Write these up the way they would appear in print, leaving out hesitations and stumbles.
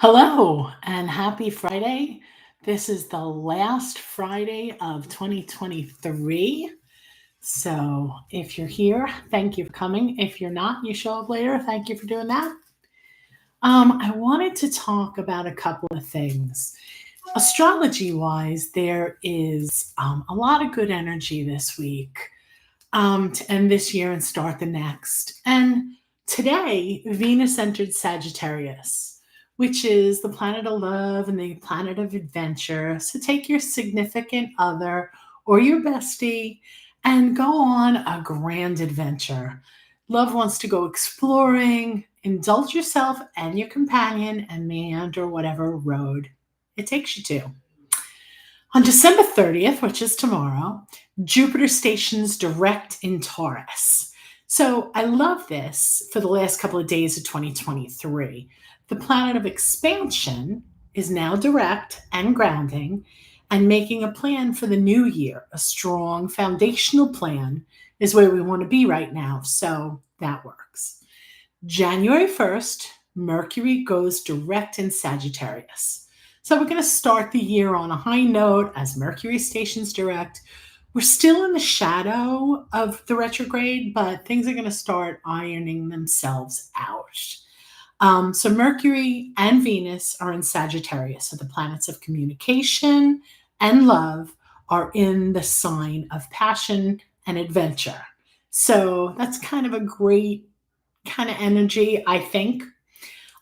Hello and happy Friday. This is the last Friday of 2023. So if you're here, thank you for coming. If you're not, you show up later. Thank you for doing that. I wanted to talk about a couple of things. Astrology wise, there is a lot of good energy this week to end this year and start the next. And today, Venus entered Sagittarius, which is the planet of love and the planet of adventure. So take your significant other or your bestie and go on a grand adventure. Love wants to go exploring, indulge yourself and your companion, and meander whatever road it takes you to. On December 30th, which is tomorrow, Jupiter stations direct in Taurus. So I love this for the last couple of days of 2023. The planet of expansion is now direct and grounding and making a plan for the new year. A strong foundational plan is where we want to be right now. So that works. January 1st, Mercury goes direct in Sagittarius. So we're going to start the year on a high note as Mercury stations direct. We're still in the shadow of the retrograde, but things are going to start ironing themselves out. So Mercury and Venus are in Sagittarius. So the planets of communication and love are in the sign of passion and adventure. So that's kind of a great kind of energy, I think.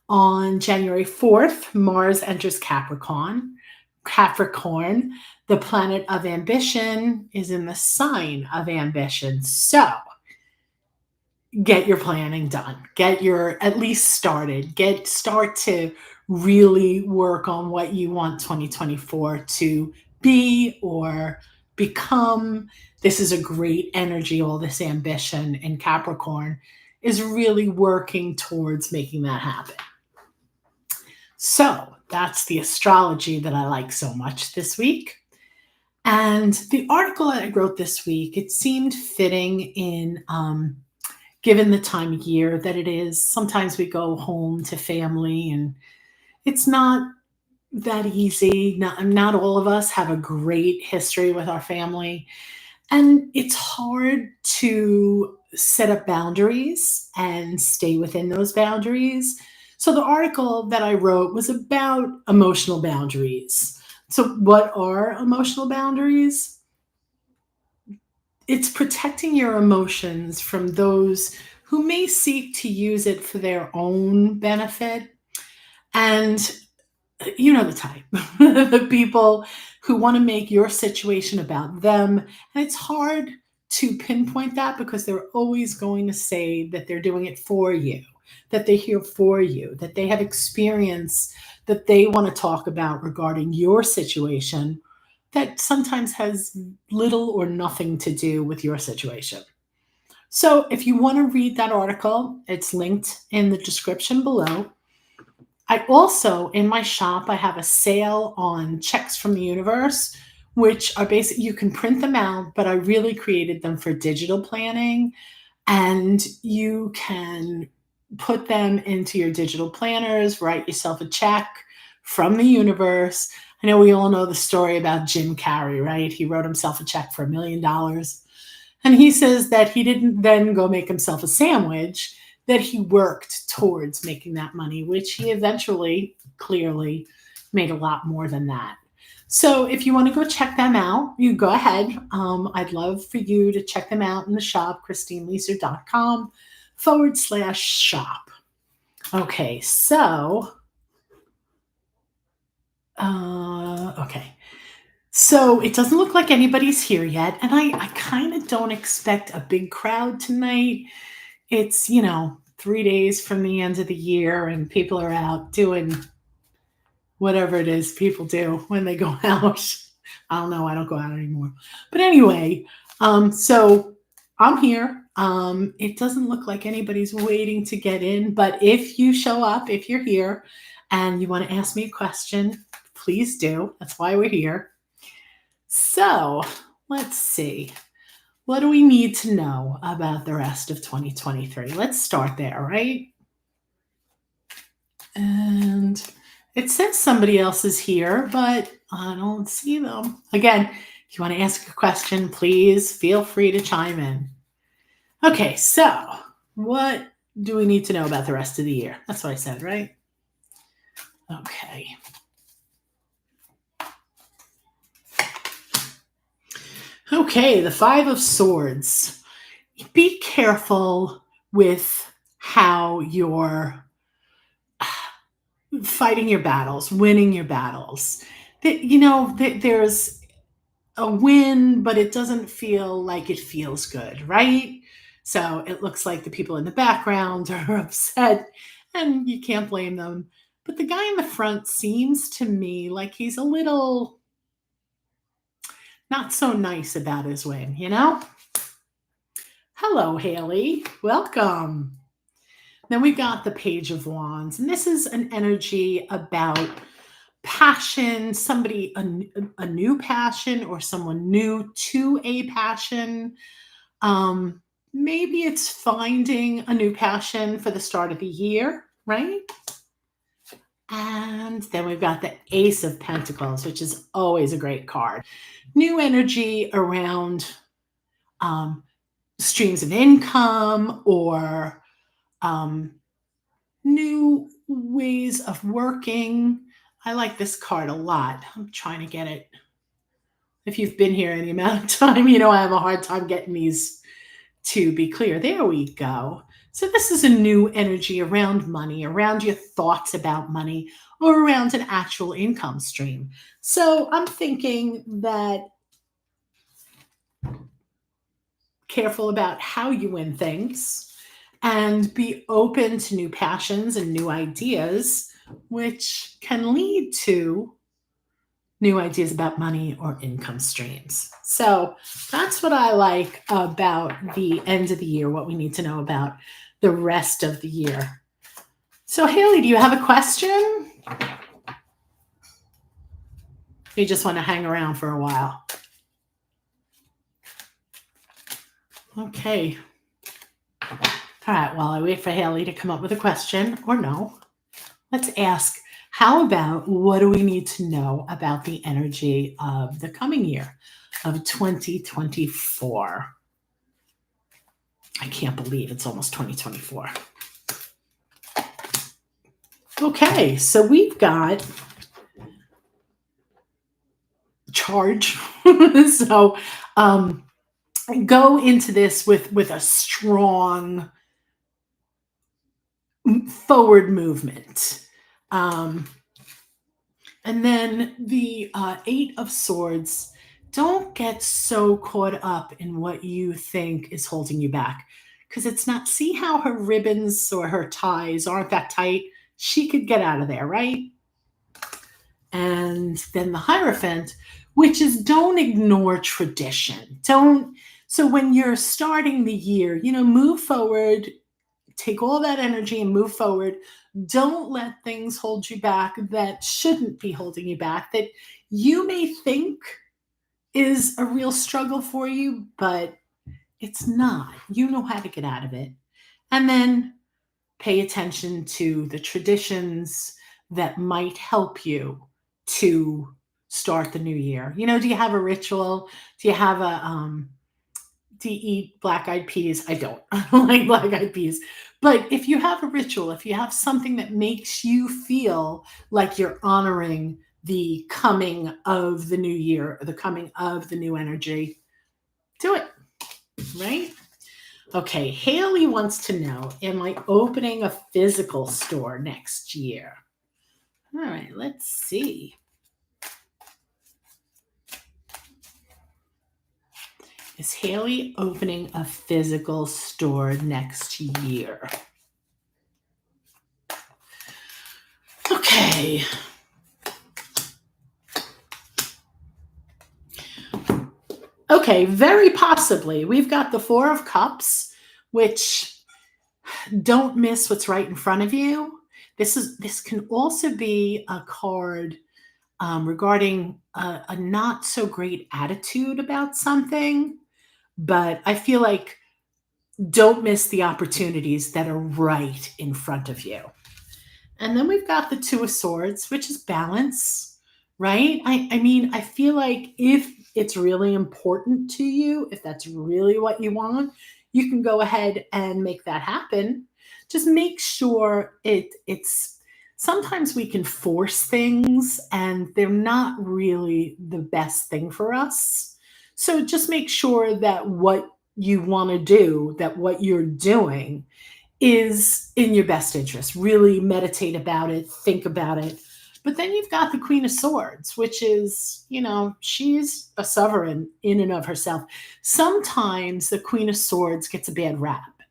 On January 4th, Mars enters Capricorn. Capricorn, the planet of ambition, is in the sign of ambition. So get your planning done. Get your at least started. Start to really work on what you want 2024 to be or become. This is a great energy. All this ambition in Capricorn is really working towards making that happen. So that's the astrology that I like so much this week. And the article that I wrote this week, it seemed fitting in given the time of year that it is. Sometimes we go home to family and it's not that easy. Not all of us have a great history with our family. And it's hard to set up boundaries and stay within those boundaries. So the article that I wrote was about emotional boundaries. So what are emotional boundaries? It's protecting your emotions from those who may seek to use it for their own benefit. And you know the type, the people who want to make your situation about them. And it's hard to pinpoint that because they're always going to say that they're doing it for you, that they're here for you, that they have experience that they want to talk about regarding your situation that sometimes has little or nothing to do with your situation. So if you want to read that article, it's linked in the description below. I also, in my shop, I have a sale on checks from the universe, which are basically, you can print them out, but I really created them for digital planning. And you can put them into your digital planners, write yourself a check from the universe. I know we all know the story about Jim Carrey, right? He wrote himself a check for $1 million. And he says that he didn't then go make himself a sandwich, that he worked towards making that money, which he eventually clearly made a lot more than that. So if you want to go check them out, you go ahead. I'd love for you to check them out in the shop, christineleaser.com/shop. Okay, so, okay. So it doesn't look like anybody's here yet. And I kind of don't expect a big crowd tonight. It's, 3 days from the end of the year and people are out doing whatever it is people do when they go out. I don't know. I don't go out anymore. But anyway, so I'm here. It doesn't look like anybody's waiting to get in, but if you show up, if you're here and you want to ask me a question, please do. That's why we're here. So let's see. What do we need to know about the rest of 2023? Let's start there, right? And It says somebody else is here, but I don't see them. Again, if you want to ask a question, please feel free to chime in. Okay, so what do we need to know about the rest of the year? That's what I said, right? Okay. Okay, the Five of Swords. Be careful with how you're fighting your battles, winning your battles. There's a win, but it doesn't feel like it feels good, right? So it looks like the people in the background are upset, and you can't blame them. But the guy in the front seems to me like he's a little not so nice about his win, you know? Hello, Haley. Welcome. Then we've got the Page of Wands, and this is an energy about passion, somebody, a new passion, or someone new to a passion. Maybe it's finding a new passion for the start of the year, right? And then we've got the Ace of Pentacles, which is always a great card. New energy around streams of income or new ways of working. I like this card a lot. I'm trying to get it. If you've been here any amount of time, you know I have a hard time getting these to be clear. There we go. So this is a new energy around money, around your thoughts about money, or around an actual income stream. So I'm thinking that careful about how you win things and be open to new passions and new ideas, which can lead to new ideas about money or income streams. So that's what I like about the end of the year, what we need to know about the rest of the year. So Haley, do you have a question? You just want to hang around for a while? Okay. All right, while I wait for Haley to come up with a question, or no, let's ask, how about what do we need to know about the energy of the coming year of 2024? I can't believe it's almost 2024. Okay, so we've got charge. So go into this with a strong forward movement. And then the Eight of Swords, don't get so caught up in what you think is holding you back. Because it's not, see how her ribbons or her ties aren't that tight? She could get out of there, right? And then the Hierophant, which is don't ignore tradition. So when you're starting the year, move forward, take all that energy and move forward. Don't let things hold you back that shouldn't be holding you back, that you may think is a real struggle for you, but it's not. You know how to get out of it. And then pay attention to the traditions that might help you to start the new year. Do you have a ritual? Do you have do you eat black-eyed peas? I don't like black-eyed peas. But if you have a ritual, if you have something that makes you feel like you're honoring the coming of the new year, or the coming of the new energy, do it, right? Okay, Haley wants to know, am I opening a physical store next year? All right, let's see. Is Haley opening a physical store next year? Okay. Okay, very possibly. We've got the Four of Cups, which don't miss what's right in front of you. This can also be a card regarding a not so great attitude about something, but I feel like don't miss the opportunities that are right in front of you. And then we've got the Two of Swords, which is balance, right? I mean, I feel like if it's really important to you, if that's really what you want, you can go ahead and make that happen. Just make sure it's sometimes we can force things and they're not really the best thing for us. So just make sure that what you want to do, that what you're doing is in your best interest. Really meditate about it, think about it. But then you've got the Queen of Swords, which is, she's a sovereign in and of herself. Sometimes the Queen of Swords gets a bad rap.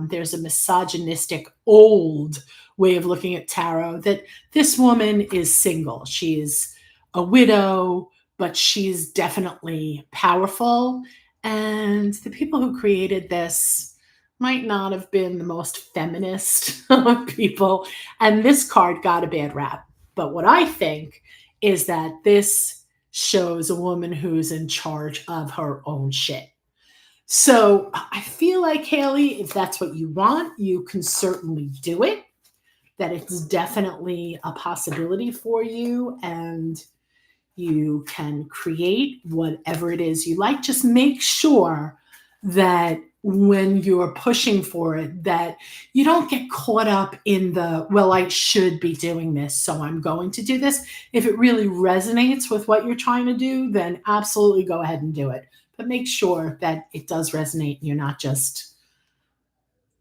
There's a misogynistic old way of looking at tarot that this woman is single. She is a widow, but she's definitely powerful. And the people who created this might not have been the most feminist of people. And this card got a bad rap. But what I think is that this shows a woman who's in charge of her own shit. So I feel like, Haley, if that's what you want, you can certainly do it. That it's definitely a possibility for you, and you can create whatever it is you like. Just make sure that when you're pushing for it, that you don't get caught up in the, well, I should be doing this, so I'm going to do this. If it really resonates with what you're trying to do, then absolutely go ahead and do it. But make sure that it does resonate and you're not just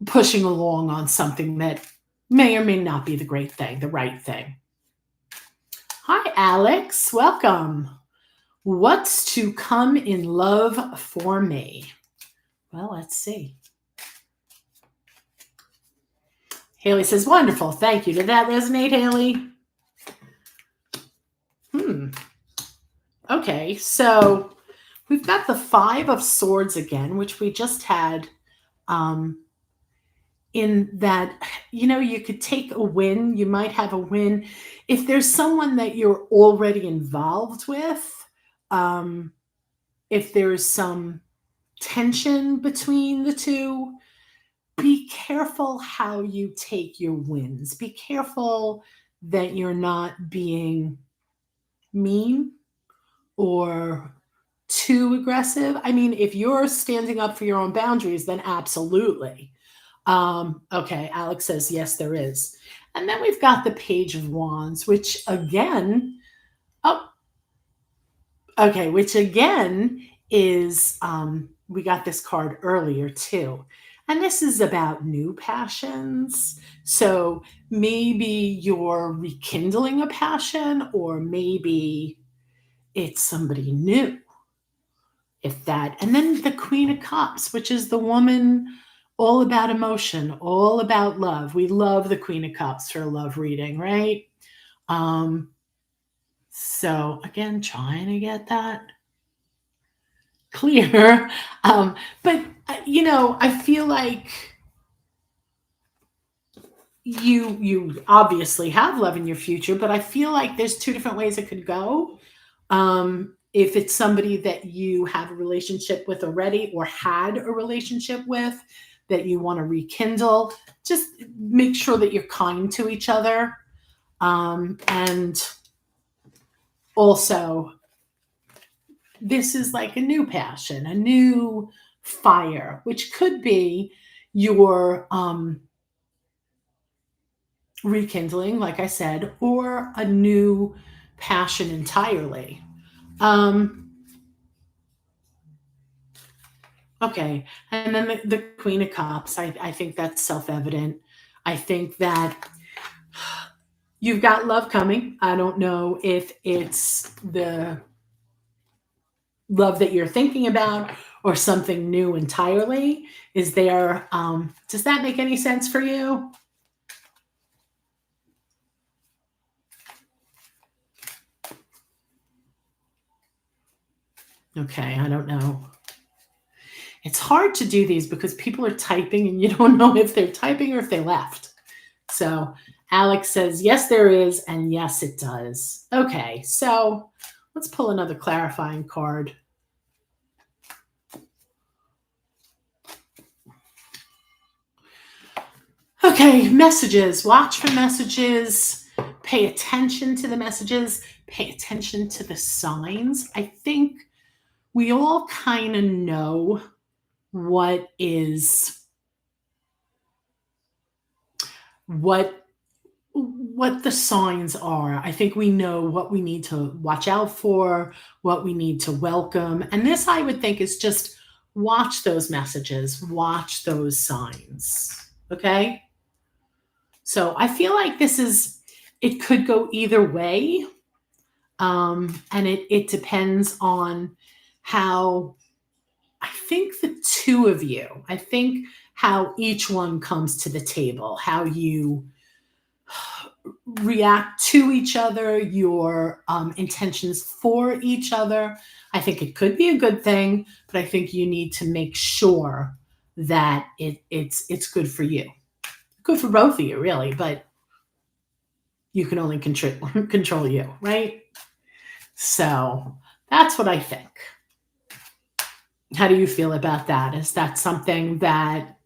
pushing along on something that may or may not be the great thing, the right thing. Hi, Alex. Welcome. What's to come in love for me? Well, let's see. Haley says, wonderful. Thank you. Did that resonate, Haley? Okay, so we've got the Five of Swords again, which we just had in that, you could take a win. You might have a win. If there's someone that you're already involved with, if there's some tension between the two, be careful how you take your wins. Be careful that you're not being mean or too aggressive. I mean, if you're standing up for your own boundaries, then absolutely. Okay, Alex says, yes, there is. And then we've got the Page of Wands, which again is, we got this card earlier too. And this is about new passions. So maybe you're rekindling a passion, or maybe it's somebody new. And then the Queen of Cups, which is the woman all about emotion, all about love. We love the Queen of Cups for a love reading, right? So again, trying to get that clear. But I feel like you obviously have love in your future, but I feel like there's two different ways it could go. If it's somebody that you have a relationship with already, or had a relationship with that you want to rekindle, just make sure that you're kind to each other. And also, this is like a new passion, a new fire, which could be your rekindling, like I said, or a new passion entirely. Okay, and then the Queen of Cups, I think that's self-evident. I think that you've got love coming. I don't know if it's the love that you're thinking about or something new entirely. Does that make any sense for you? Okay, I don't know. It's hard to do these because people are typing and you don't know if they're typing or if they left. So Alex says, yes, there is, and yes, it does. Okay, so let's pull another clarifying card. Okay, messages. Watch for messages. Pay attention to the messages. Pay attention to the signs. I think we all kind of know what the signs are. I think we know what we need to watch out for, what we need to welcome. And this, I would think, is just watch those messages, watch those signs. Okay? So I feel like it could go either way. And it depends on how, I think the two of you, I think how each one comes to the table, how you react to each other, your intentions for each other. I think it could be a good thing, but I think you need to make sure that it's good for you. Good for both of you, really, but you can only control you, right? So that's what I think. How do you feel about that? Is that something that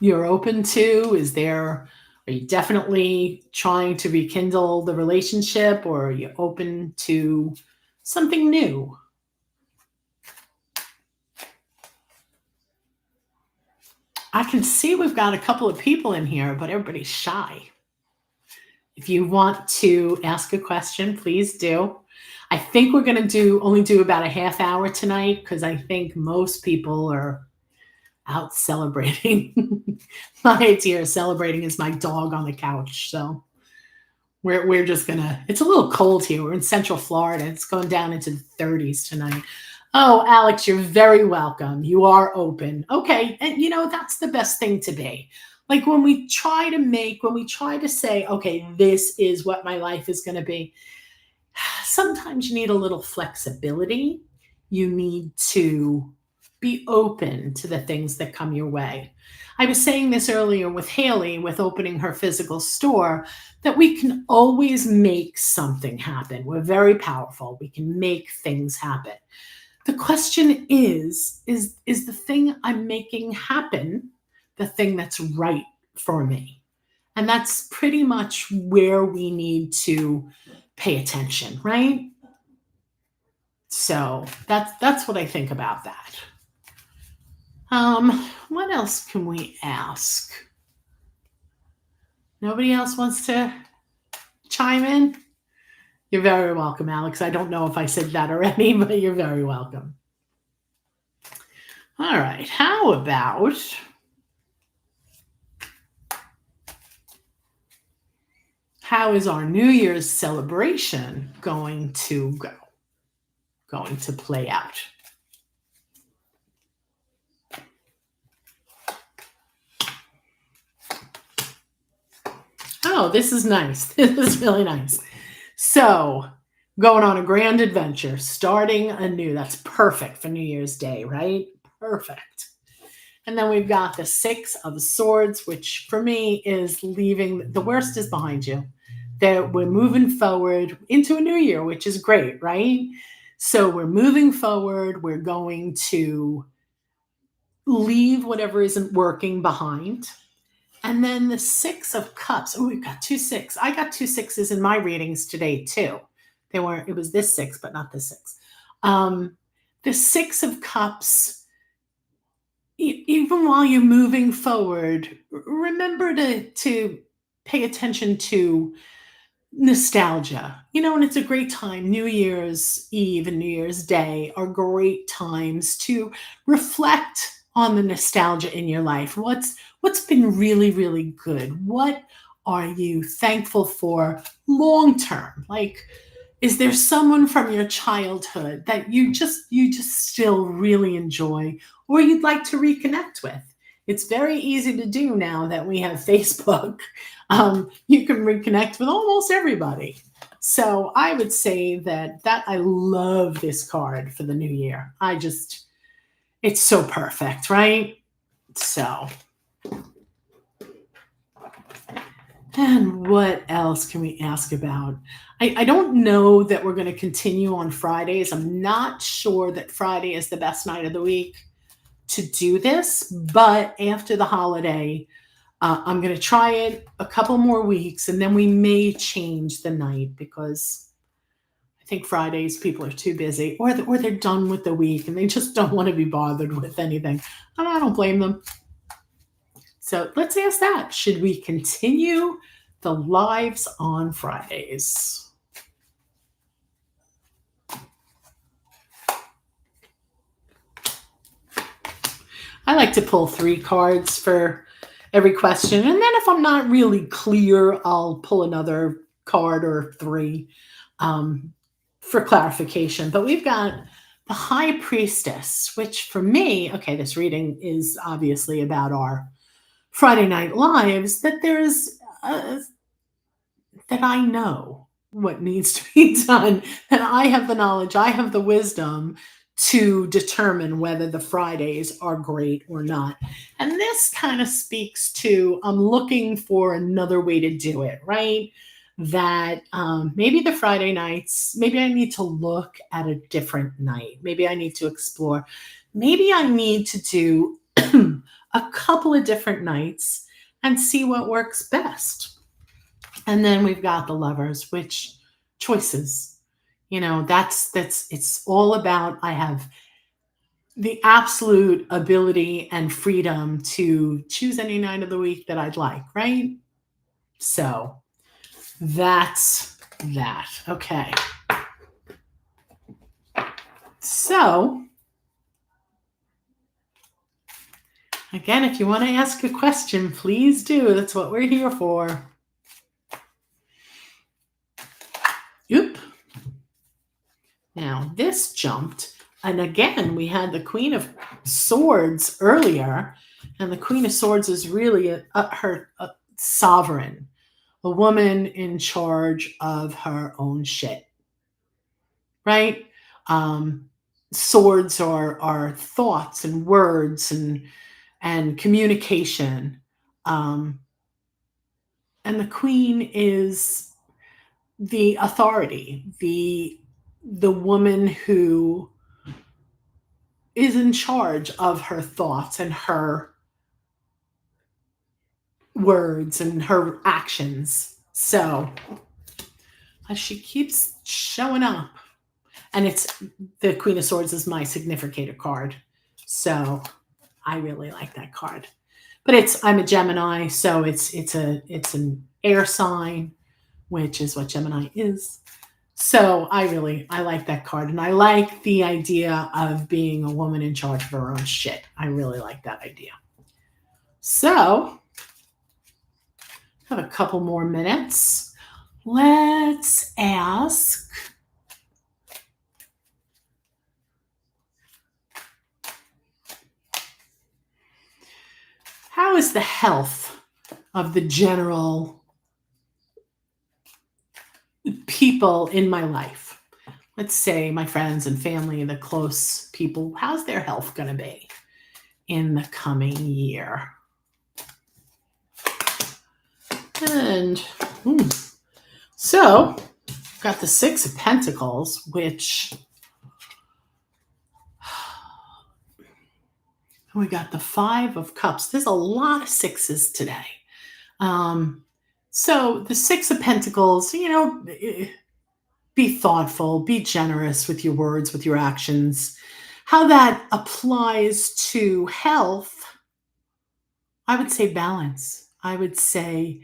you're open to? Are you definitely trying to rekindle the relationship, or are you open to something new? I can see we've got a couple of people in here, but everybody's shy. If you want to ask a question, please do. I think we're going to only do about a half hour tonight, because I think most people are out celebrating. My idea of celebrating is my dog on the couch. So we're just gonna, it's a little cold here. We're in Central Florida. It's going down into the 30s tonight. Oh, Alex, you're very welcome. You are open. Okay. And that's the best thing to be. Like when we try to say, okay, this is what my life is going to be. Sometimes you need a little flexibility. You need to be open to the things that come your way. I was saying this earlier with Haley, with opening her physical store, that we can always make something happen. We're very powerful. We can make things happen. The question is the thing I'm making happen the thing that's right for me? And that's pretty much where we need to pay attention, right? So that's what I think about that. What else can we ask? Nobody else wants to chime in? You're very welcome, Alex. I don't know if I said that already, but you're very welcome. All right. How about how is our New Year's celebration going to play out? Oh, this is nice. This is really nice. So, going on a grand adventure, starting anew. That's perfect for New Year's Day, right? Perfect. And then we've got the 6 of Swords, which for me is leaving, the worst is behind you. That we're moving forward into a new year, which is great, right? So we're moving forward. We're going to leave whatever isn't working behind. And then the 6 of Cups. Oh, we've got 2 6. I got 2 6s in my readings today too. It was this 6, but not this 6. The 6 of Cups, even while you're moving forward, remember to pay attention to nostalgia. And it's a great time. New Year's Eve and New Year's Day are great times to reflect on the nostalgia in your life. What's been really, really good? What are you thankful for long term? Like, is there someone from your childhood that you just still really enjoy, or you'd like to reconnect with? It's very easy to do now that we have Facebook. You can reconnect with almost everybody. So I would say that I love this card for the new year. It's so perfect, right? So, and what else can we ask about? I don't know that we're going to continue on Fridays. I'm not sure that Friday is the best night of the week to do this, but after the holiday, I'm going to try it a couple more weeks, and then we may change the night because I think Fridays people are too busy, or they're done with the week and they just don't want to be bothered with anything. And I don't blame them. So let's ask that. Should we continue the lives on Fridays? I like to pull 3 cards for every question. And then if I'm not really clear, I'll pull another card or 3 for clarification. But we've got the High Priestess, which for me, okay, this reading is obviously about our Friday night lives, that there's that I know what needs to be done, that I have the knowledge, I have the wisdom to determine whether the Fridays are great or not. And this kind of speaks to I'm looking for another way to do it, right? That maybe the Friday nights, maybe I need to look at a different night. Maybe I need to explore. Maybe I need to do a couple of different nights and see what works best. And then we've got the Lovers, which choices. It's all about I have the absolute ability and freedom to choose any night of the week that I'd like, right? So that's that. Okay. So again, if you want to ask a question, please do. That's what we're here for. Oop. Now this jumped, and again we had the Queen of Swords earlier, and the Queen of Swords is really her sovereign, a woman in charge of her own shit, right? Swords are thoughts and words and communication, and the Queen is the authority, the woman who is in charge of her thoughts and her words and her actions. So she keeps showing up, and it's the Queen of Swords is my significator card. So I really like that card. But I'm a Gemini, so it's an air sign, which is what Gemini is. So I like that card, and I like the idea of being a woman in charge of her own shit. I really like that idea. So have a couple more minutes. Let's ask, how is the health of the general people in my life? Let's say my friends and family, the close people, how's their health going to be in the coming year? And so got the 6 of Pentacles, which we got the 5 of Cups. There's a lot of 6s today. So the 6 of Pentacles, be thoughtful, be generous with your words, with your actions. How that applies to health, I would say balance. I would say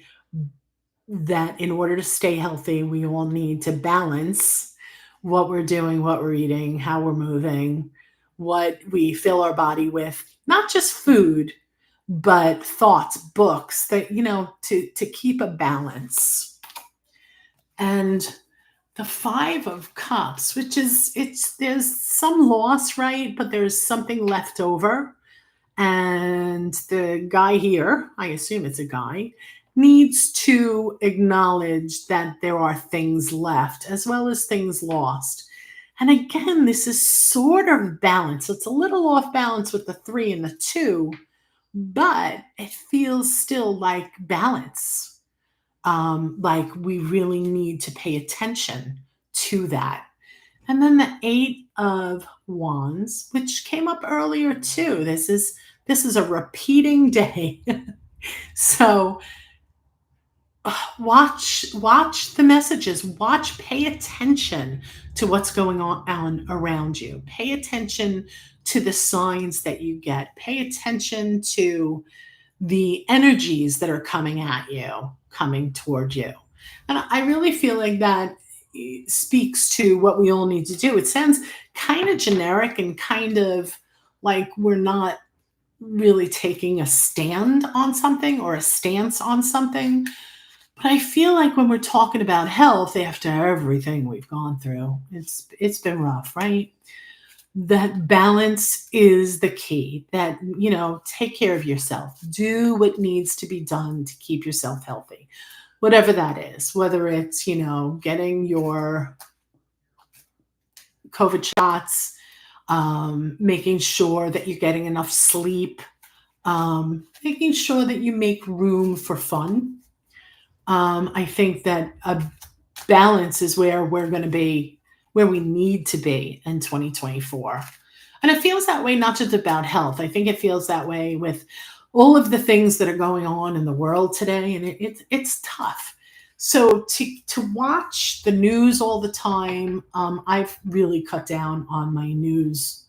that in order to stay healthy, we all need to balance what we're doing, what we're eating, how we're moving, what we fill our body with, not just food, but thoughts, books, that, to keep a balance. And the 5 of Cups, which is, there's some loss, right? But there's something left over. And the guy here, I assume it's a guy, needs to acknowledge that there are things left as well as things lost. And again, this is sort of balance. It's a little off balance with the 3 and the 2, but it feels still like balance. Like we really need to pay attention to that. And then the 8 of Wands, which came up earlier too. This is a repeating day. So watch the messages, pay attention to what's going on around you. Pay attention to the signs that you get. Pay attention to the energies that are coming at you, coming toward you. And I really feel like that speaks to what we all need to do. It sounds kind of generic and kind of like we're not really taking a stand on something or a stance on something. But I feel like when we're talking about health, after everything we've gone through, it's been rough, right? That balance is the key. That, take care of yourself. Do what needs to be done to keep yourself healthy. Whatever that is, whether it's, getting your COVID shots, making sure that you're getting enough sleep, making sure that you make room for fun. I think that a balance is where we're going to be, where we need to be in 2024. And it feels that way, not just about health. I think it feels that way with all of the things that are going on in the world today. And it's tough. So to watch the news all the time, I've really cut down on my news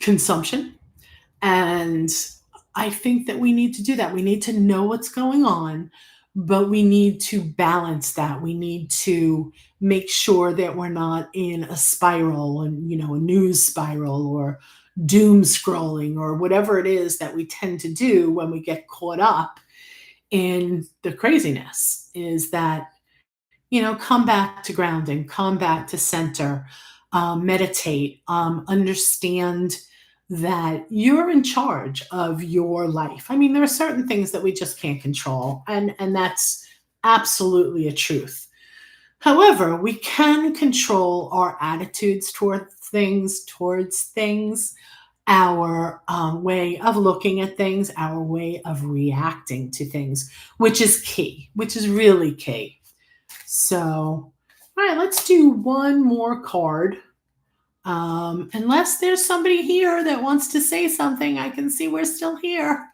consumption. And I think that we need to do that. We need to know what's going on, but we need to balance that. We need to make sure that we're not in a spiral and, a news spiral or doom scrolling or whatever it is that we tend to do when we get caught up in the craziness. Is that, come back to grounding, come back to center, meditate, understand that you're in charge of your life. I mean, there are certain things that we just can't control, and that's absolutely a truth. However, we can control our attitudes towards things, our way of looking at things, our way of reacting to things, which is key, which is really key. So, all right, let's do one more card. Unless there's somebody here that wants to say something, I can see we're still here.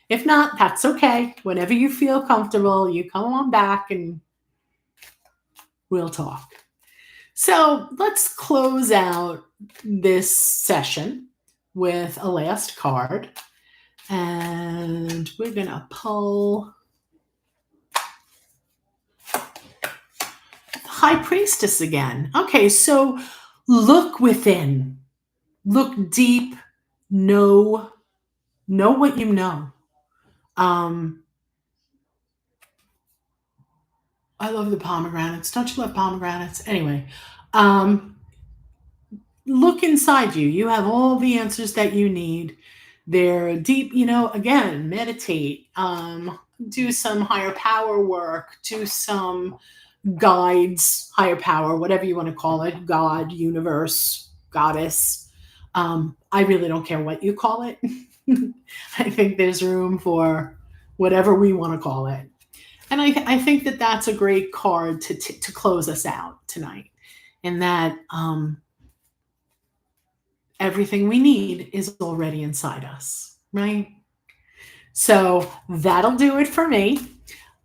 If not, that's okay. Whenever you feel comfortable, you come on back and we'll talk. So let's close out this session with a last card. And we're going to pull the High Priestess again. Okay, so look within, look deep, know what you know. I love the pomegranates. Don't you love pomegranates? Anyway, look inside you. You have all the answers that you need. They're deep, again, meditate, do some higher power work, do some guides, higher power, whatever you want to call it, God, universe, goddess. I really don't care what you call it. I think there's room for whatever we want to call it. And I think that that's a great card to close us out tonight. And that everything we need is already inside us, right? So that'll do it for me.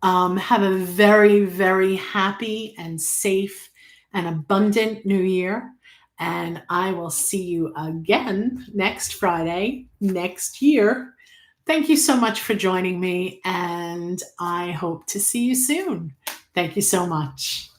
Have a very, very happy and safe and abundant new year. And I will see you again next Friday, next year. Thank you so much for joining me, and I hope to see you soon. Thank you so much.